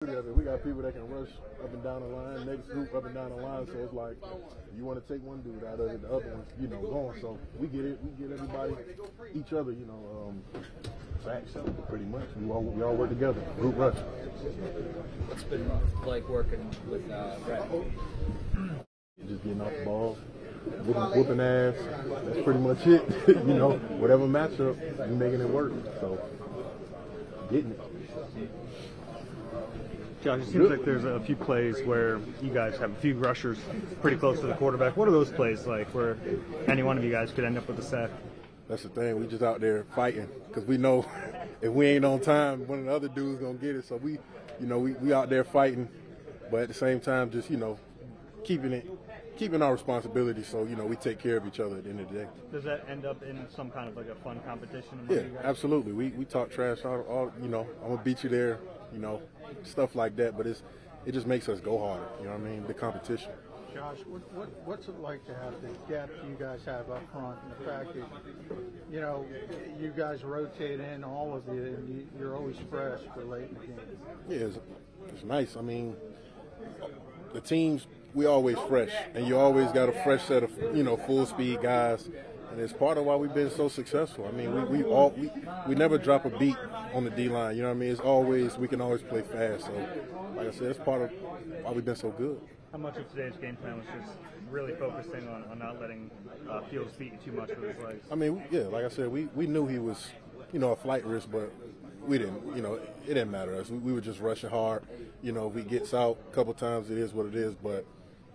We got people that can rush up and down the line, next group up and down the line. So it's like you want to take one dude out of it, the other one's going. So we get it. We get everybody, each other, facts pretty much. We all work together. Group rush. What's been like working with Brad? Just getting off the ball, whooping ass. That's pretty much it. Whatever matchup, we making it work. So getting it. Josh, it seems like there's a few plays where you guys have a few rushers pretty close to the quarterback. What are those plays like where any one of you guys could end up with a sack? That's the thing. We just out there fighting because we know if we ain't on time, one of the other dudes gonna get it. So we out there fighting, but at the same time, just keeping our responsibility. So we take care of each other at the end of the day. Does that end up in some kind of like a fun competition? Yeah, absolutely. We talk trash. All I'm gonna beat you there. Stuff like that. But it just makes us go harder. You know what I mean? The competition. Josh, what's it like to have the depth you guys have up front, and the fact that you guys rotate in all of you, and you're always fresh for late in the game? Yeah, it's nice. I mean, the teams, we always fresh, and you always got a fresh set of full speed guys, and it's part of why we've been so successful. I mean, we never drop a beat on the D line. You know what I mean? It's always, we can always play fast. So, like I said, it's part of why we've been so good. How much of today's game plan was just really focusing on not letting Fields beat you too much with his legs? I mean, yeah, like I said, we knew he was, a flight risk, but we didn't, it didn't matter to us. We were just rushing hard. If he gets out a couple times, it is what it is, but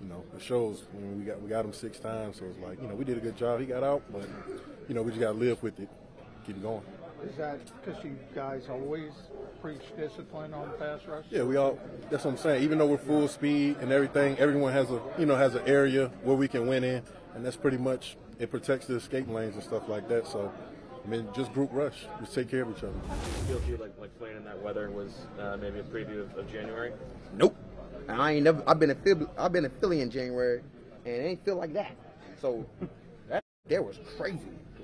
it shows. I mean, we got him 6 times, so it's like, we did a good job. He got out, but, we just got to live with it, keep it going. Is that because you guys always preach discipline on pass rush? Yeah, that's what I'm saying. Even though we're full speed and everything, everyone has has an area where we can win in, and that's pretty much, it protects the escape lanes and stuff like that. So, I mean, just group rush, just take care of each other. Do you feel like playing in that weather was maybe a preview of January? Nope. I've been in Philly in January, and it ain't feel like that. So that was crazy.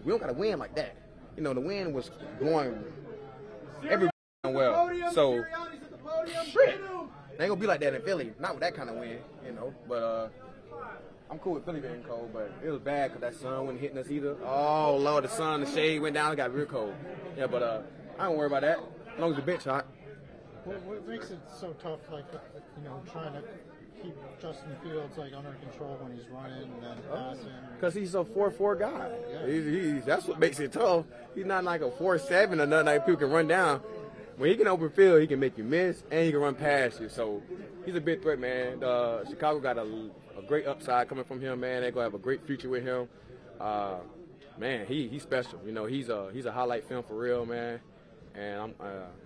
We don't got to win like that. The wind was going every well. So shit, it ain't gonna be like that in Philly. Not with that kind of wind, But I'm cool with Philly being cold, but it was bad because that sun wasn't hitting us either. Oh Lord, the sun, the shade went down. It got real cold. Yeah, but I don't worry about that as long as the bench hot. What makes it so tough, trying to keep Justin Fields under control when he's running and then passing? Because he's a 4-4 guy. Yeah. That's what makes it tough. He's not like a 4-7 or nothing like people can run down. When he can open field, he can make you miss and he can run past you. So he's a big threat, man. Chicago got a great upside coming from him, man. They're gonna have a great future with him. Man, he's special. He's a highlight film for real, man. And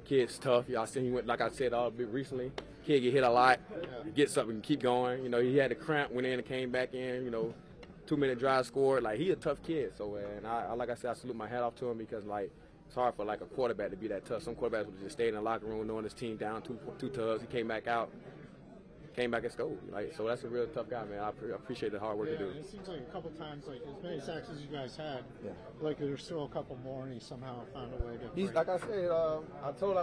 kid's tough. Y'all seen he went, like I said, a bit recently. Kid get hit a lot, gets up and keep going. He had the cramp, went in and came back in. 2-minute drive scored. Like, he a tough kid. So, and I like I said, I salute my hat off to him because it's hard for a quarterback to be that tough. Some quarterbacks would just stay in the locker room knowing his team down two tugs. He came back out. Came back and scored. So that's a real tough guy, man. I appreciate the hard work to do. It seems like a couple times, as many sacks as you guys had, there's still a couple more, and he somehow found a way to. He's like I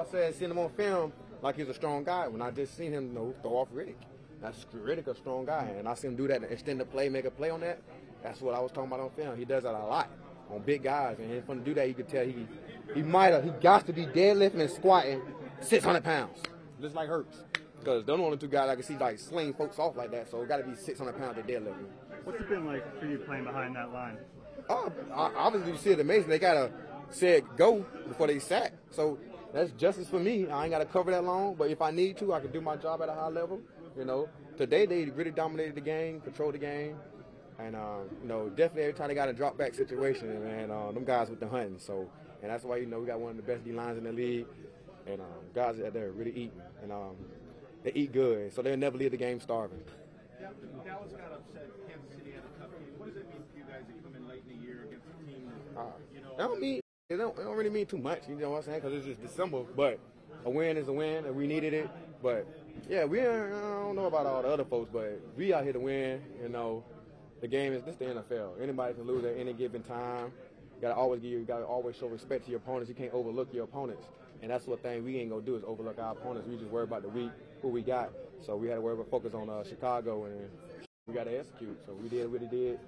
said, seeing him on film, he's a strong guy. When I just seen him, throw off Riddick. That's Riddick, a strong guy, and I see him do that and extend the play, make a play on that. That's what I was talking about on film. He does that a lot on big guys, and for him to do that, you could tell he got to be deadlifting and squatting 600 pounds, just like Hurts. Because they're the only 2 guys I can see sling folks off like that, so it got to be 600 pounds at deadlifting. What's it been like for you playing behind that line? Obviously, you see it amazing. They got to say it go before they sack. So that's justice for me. I ain't got to cover that long, but if I need to, I can do my job at a high level. Today they really dominated the game, controlled the game, and definitely every time they got a drop back situation, man, them guys with the hunting. So, and that's why we got one of the best D lines in the league, and guys out there really eating, and they eat good, so they'll never leave the game starving. Dallas got upset. Kansas City had a tough game. What does it mean for you guys to come in late in the year against a team that, it don't really mean too much, you know what I'm saying? Because it's just December, but a win is a win, and we needed it. But yeah, I don't know about all the other folks, but we out here to win. The game is this the NFL. Anybody can lose at any given time. You gotta always show respect to your opponents. You can't overlook your opponents. And that's what thing we ain't going to do is overlook our opponents. We just worry about the week, who we got. So we had to worry about focus on Chicago, and we got to execute. So we did what we did,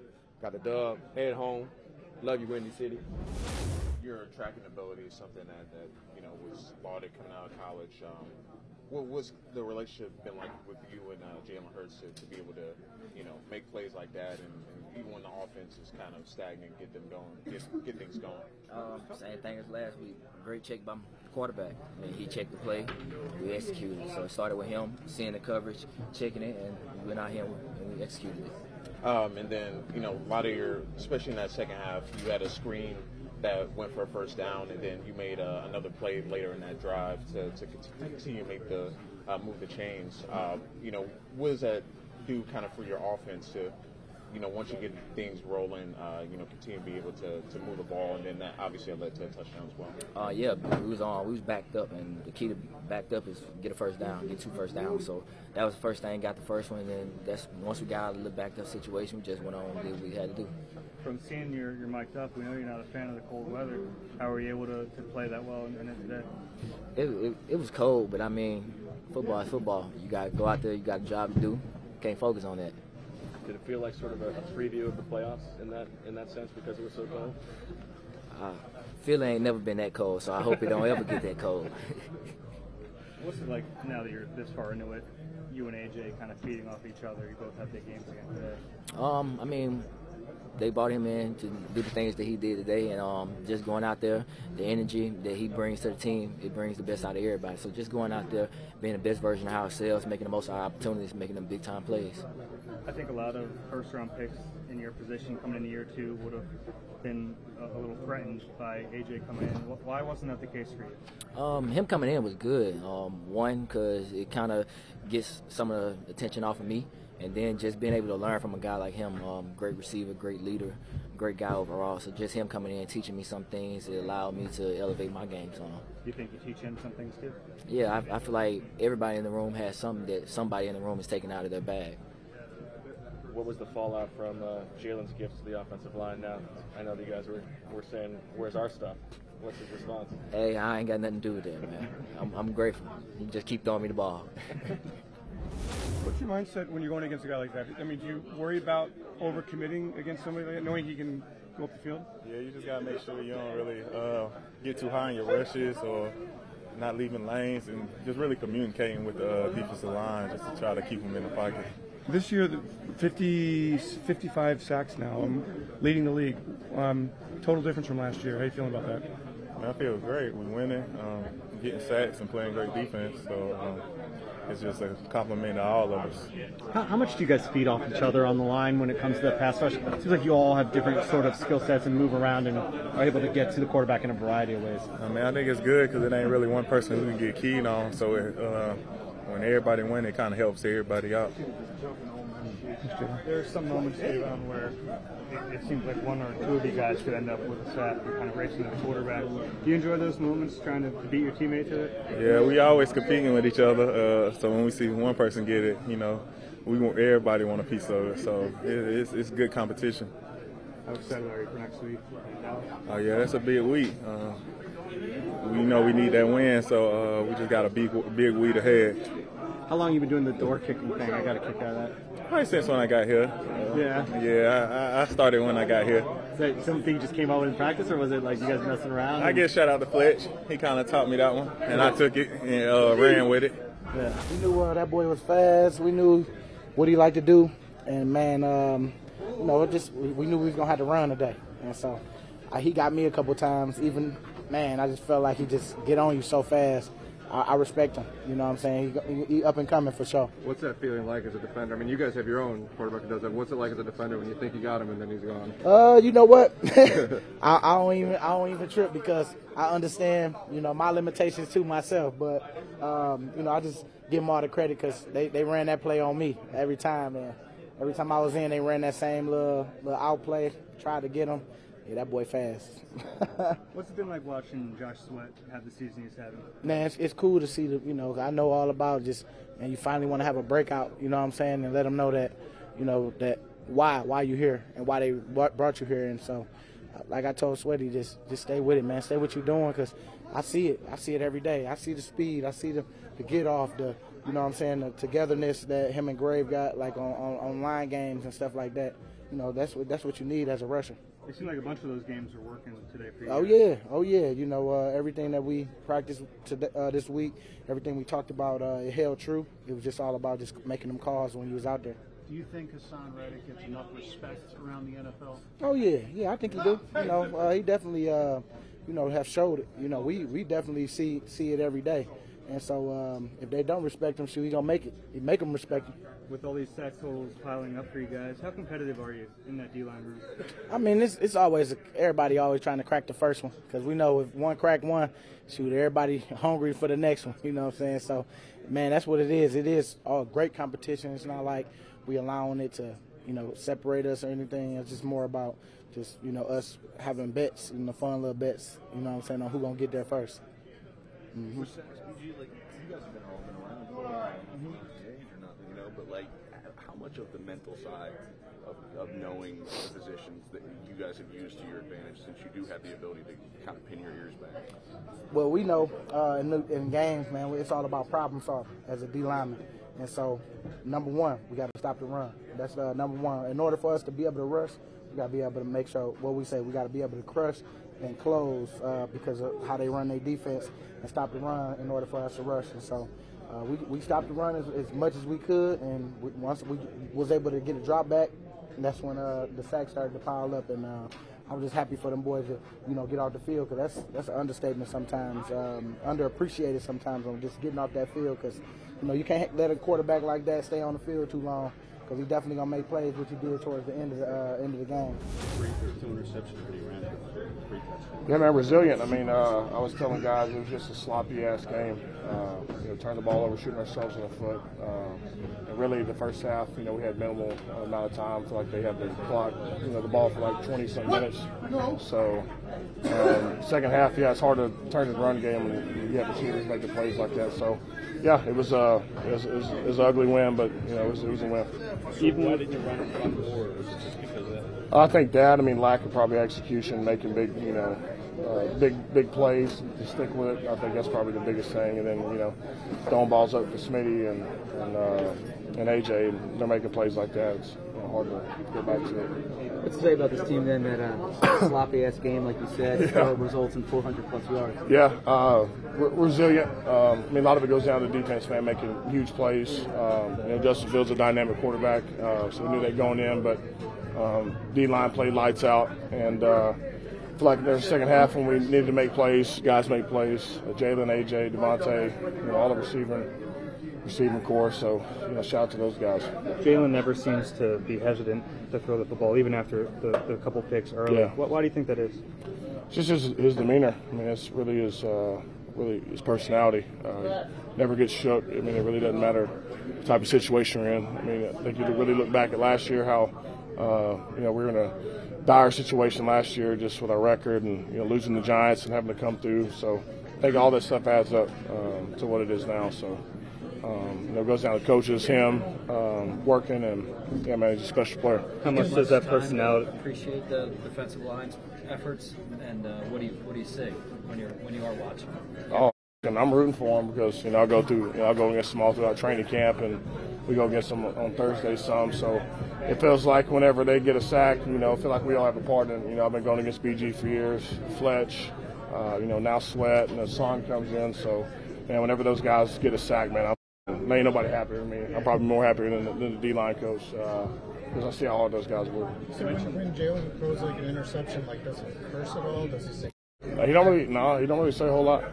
got the dub, head home. Love you, Windy City. Your tracking ability is something that was lauded coming out of college. What was the relationship been like with you and Jalen Hurts to be able to, make plays like that, and even when the offense is kind of stagnant, get them going, get things going? Same thing as last week. Great check by the quarterback. I mean, he checked the play, we executed it. So it started with him seeing the coverage, checking it, and we went out here and we executed it. And then, a lot of especially in that second half, you had a screen that went for a first down, and then you made another play later in that drive to continue to make the move the chains. What does that do kind of for your offense to, once you get things rolling, continue to be able to move the ball, and then that obviously led to a touchdown as well? Yeah, we was backed up, and the key to backed up is get a first down, get 2 first downs. So that was the first thing, got the first one, and then once we got out of the backed up situation, we just went on and did what we had to do. From seeing you're mic'd up, we know you're not a fan of the cold weather. How were you able to play that well in it today? It was cold, but I mean, football is football. You got to go out there, you got a job to do. Can't focus on that. Did it feel like sort of a preview of the playoffs in that sense because it was so cold? Philly ain't never been that cold, so I hope it don't ever get that cold. What's it like now that you're this far into it, you and AJ kind of feeding off each other? You both have big games again today. I mean, they brought him in to do the things that he did today, and just going out there, the energy that he brings to the team, it brings the best out of everybody. So just going out there, being the best version of ourselves, making the most of our opportunities, making them big-time plays. I think a lot of first-round picks in your position coming in year 2 would have been a little threatened by AJ coming in. Why wasn't that the case for you? Him coming in was good. One, because it kind of gets some of the attention off of me. And then just being able to learn from a guy like him, great receiver, great leader, great guy overall. So just him coming in, teaching me some things, it allowed me to elevate my game some. You think you teach him some things too? Yeah, I feel like everybody in the room has something that somebody in the room is taking out of their bag. What was the fallout from Jalen's gifts to the offensive line now? I know that you guys were saying, where's our stuff? What's his response? Hey, I ain't got nothing to do with that, man. I'm grateful. You just keep throwing me the ball. What's your mindset when you're going against a guy like that? I mean, do you worry about overcommitting against somebody like that, knowing he can go up the field? Yeah, you just got to make sure you don't really get too high in your rushes or not leaving lanes, and just really communicating with the defensive line just to try to keep them in the pocket. This year, 55 sacks now, leading the league. Total difference from last year. How are you feeling about that? I feel great. We're winning, getting sacks and playing great defense. So it's just a compliment to all of us. How much do you guys feed off each other on the line when it comes to the pass rush? It seems like you all have different sort of skill sets and move around and are able to get to the quarterback in a variety of ways. I mean, I think it's good because it ain't really one person who can get keyed on. So when everybody wins, it kind of helps everybody out. There are some moments, Javon, where it seems like 1 or 2 of you guys could end up with a sack. You're kind of racing to the quarterback. Do you enjoy those moments, trying to beat your teammate to it? Yeah, we always competing with each other. So when we see one person get it, everybody want a piece of it. So it's good competition. How excited are you for next week? Oh yeah, that's a big week. We know we need that win, so we just got a big week ahead. How long have you been doing the door kicking thing? I got a kick out of that. Probably since when I got here. I started when I got here. Is that something you just came out with in practice, or was it like you guys messing around? I get shout out to Fletch. He kind of taught me that one, and I took it and ran with it. Yeah. We knew that boy was fast. We knew what he liked to do, and man, we knew we was gonna have to run today, and so he got me a couple times. Even I just felt like he just get on you so fast. I respect him. You know what I'm saying? He up and coming for sure. What's that feeling like as a defender? I mean, you guys have your own quarterback that does that. What's it like as a defender when you think you got him and then he's gone? You know what? I don't even trip because I understand, my limitations to myself. But, I just give them all the credit because they ran that play on me every time. And every time I was in, they ran that same little outplay, tried to get him. Yeah, that boy fast. What's it been like watching Josh Sweat have the season he's having? Man, it's cool to see I know all about and you finally want to have a breakout, you know what I'm saying, and let them know that, that why you here and why they brought you here. And so, like I told Sweaty, just stay with it, man. Stay what you're doing because I see it. I see it every day. I see the speed. I see the get off, the you know what I'm saying, the togetherness that him and Grave got, like on line games and stuff like that. You know, that's what you need as a rusher. It seemed like a bunch of those games are working today for you. Oh yeah. You know, everything that we practiced today, this week, everything we talked about, it held true. It was just all about just making them calls when you was out there. Do you think Hassan Reddick gets enough respect around the NFL? Oh yeah, I think he do. You know, he definitely, you know, have showed it. You know, we definitely see it every day. And so if they don't respect him, he gonna make it. He make them respect him. With all these sack totals piling up for you guys, how competitive are you in that D-line room? I mean, it's always everybody always trying to crack the first one, because we know if one crack one, shoot, everybody hungry for the next one. You know what I'm saying? So, man, that's what it is. It is all great competition. It's not like we allowing it to, you know, separate us or anything. It's just more about just, you know, us having bets, you know, fun little bets. You know what I'm saying, on who gonna get there first. Mm-hmm. For sacks, you guys have been all around. You know, but like, how much of the mental side of knowing the positions that you guys have used to your advantage, since you do have the ability to kind of pin your ears back? Well, we know in games, man, it's all about problem solving as a D lineman. And so, number one, we got to stop the run. That's number one. In order for us to be able to rush, we got to be able to make sure, we got to be able to crush and close because of how they run their defense, and stop the run in order for us to rush. And so we stopped the run as much as we could, and once we was able to get a drop back, and that's when the sacks started to pile up. And I was just happy for them boys to, you know, get off the field, because that's an understatement sometimes, underappreciated sometimes on just getting off that field, because, you know, you can't let a quarterback like that stay on the field too long, because he definitely gonna make plays, which he did towards the end of the game. 2 interceptions, but he ran it. Yeah, man, resilient. I mean, I was telling guys it was just a sloppy-ass game. You know, turn the ball over, shooting ourselves in the foot. And really, the first half, you know, we had minimal amount of time. I feel like they had the clock, you know, the ball for like 20-some minutes. So, second half, yeah, it's hard to turn the run game when you have receivers make the plays like that. So, yeah, it was an ugly win, but, you know, it was a win. Why did you run more? Was it just because of that? I think that. I mean, lack of probably execution, making big, you know, big plays to stick with it. I think that's probably the biggest thing. And then, you know, throwing balls up to Smitty and AJ, and they're making plays like that. It's, you know, hard to get back to it. What's to say about this team then, that sloppy ass game, like you said, results in 400+ yards? Yeah, resilient. I mean, a lot of it goes down to the defense, man, making huge plays. You know, Justin Fields is a dynamic quarterback, so we knew that going in, but D-line played lights out, and I feel like there's a second half when we needed to make plays, guys make plays. Jalen, AJ, DeVonta, you know, all the receiving core, so, you know, shout out to those guys. Jalen never seems to be hesitant to throw the football, even after the couple picks early. Yeah. Why do you think that is? It's just his demeanor. I mean, it's really his personality. Never gets shook. I mean, it really doesn't matter the type of situation we're in. I mean, I think you really look back at last year, how you know, we were in a dire situation last year just with our record and, you know, losing the Giants and having to come through. So I think all that stuff adds up to what it is now. So, you know, it goes down to coaches, him, working, and, yeah, man, he's a special player. How much does that personality appreciate the defensive line's efforts, and what do you say when you are watching? Oh, and I'm rooting for him because, you know, I'll go against them all throughout training camp, and we go against them on Thursday some. So it feels like whenever they get a sack, you know, I feel like we all have a part in it. You know, I've been going against BG for years, Fletch, you know, now Sweat, and then Son comes in. So, man, whenever those guys get a sack, man, ain't nobody happier than me. I'm probably more happier than the D-line coach because I see how hard those guys work. So when Jalen throws like an interception, like, does he curse at all? Does he say? He don't really say a whole lot.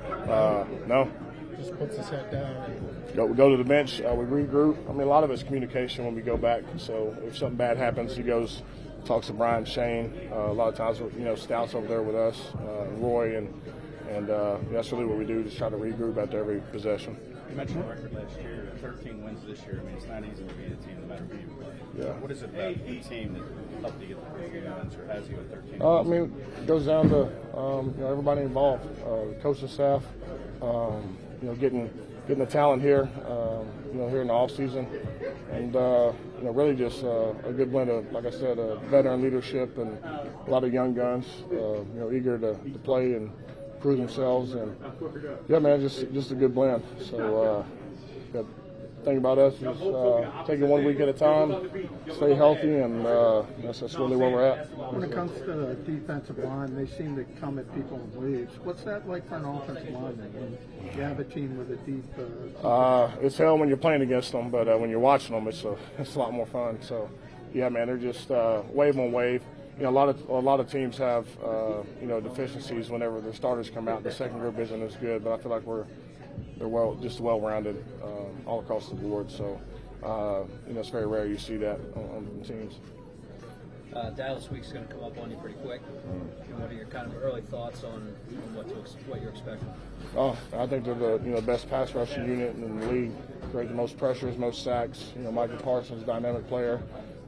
No. Just puts his head down. We go to the bench. We regroup. I mean, a lot of it's communication when we go back. So if something bad happens, he goes, talks to Brian, Shane. A lot of times, you know, Stout's over there with us, Roy, and that's really what we do. Just try to regroup after every possession. You mentioned the record last year, 13 wins this year. I mean, it's not easy to beat a team no matter who you play. Yeah. What is it about the team that helped you get the 13 wins, or has you at 13 wins? I mean, it goes down to you know, everybody involved, the coaching staff, you know, getting the talent here, you know, here in the off season, and you know, really just a good blend of, like I said, veteran leadership and a lot of young guns, you know, eager to play and prove themselves. And yeah, man, just a good blend. So the thing about us is take it 1 week at a time, stay healthy, and that's really where we're at. When it comes to the defensive line, they seem to come at people in waves. What's that like for an offensive lineman when you have a team with a deep? It's hell when you're playing against them, but when you're watching them, it's a lot more fun. So yeah, man, they're just wave on wave. You know, a lot of teams have deficiencies whenever their starters come out. The second group isn't as good, but I feel like they're well-rounded all across the board. So it's very rare you see that on teams. Dallas week's going to come up on you pretty quick. What are your kind of early thoughts on what you're expecting? Oh, I think they're the best pass rushing unit in the league. Create the most pressures, most sacks. Michael Parsons, dynamic player.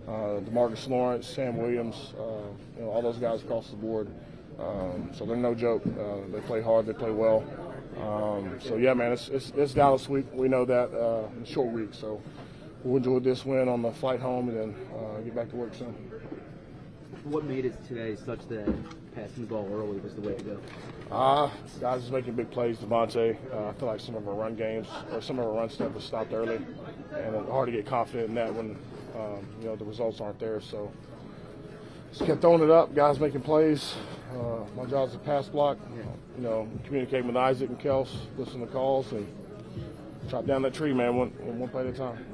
DeMarcus Lawrence, Sam Williams, all those guys across the board. So they're no joke. They play hard. They play well. So yeah, man, it's Dallas week. We know that in a short week. So we'll enjoy this win on the flight home and then get back to work soon. What made it today such that passing the ball early was the way to go? Guys is making big plays. DeVonta. I feel like some of our run games or some of our run stuff was stopped early, and it's hard to get confident in that when the results aren't there. So just kept throwing it up. Guys making plays. My job is to pass block. Communicate with Isaac and Kels, listen to calls, and chop down that tree, man, one play at a time.